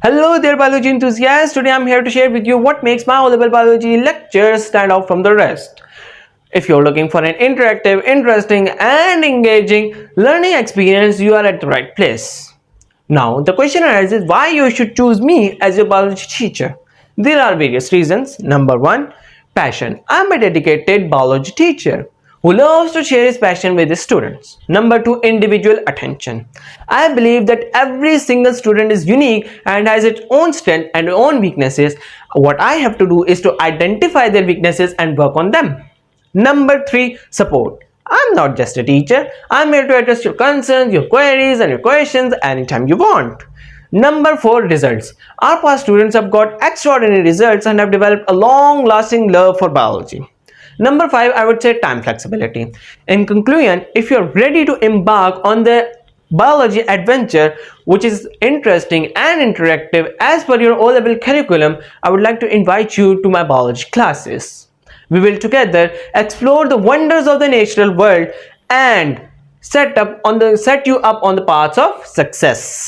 Hello there biology enthusiasts, today I'm here to share with you what makes my O-level biology lectures stand out from the rest. If you're looking for an interactive, interesting and engaging learning experience, you are at the right place. Now the question arises why you should choose me as your biology teacher. There are various reasons. Number 1. Passion. I'm a dedicated biology teacher who loves to share his passion with his students. Number 2. Individual attention. I believe that every single student is unique and has its own strength and own weaknesses. What I have to do is to identify their weaknesses and work on them. Number 3. Support. I'm not just a teacher. I'm here to address your concerns, your queries and your questions anytime you want. Number 4. Results. Our past students have got extraordinary results and have developed a long-lasting love for biology. Number 5. I would say time flexibility. In conclusion, if you're ready to embark on the biology adventure which is interesting and interactive as per your O-level curriculum, I would like to invite you to my biology classes. We will together explore the wonders of the natural world and set you up on the paths of success.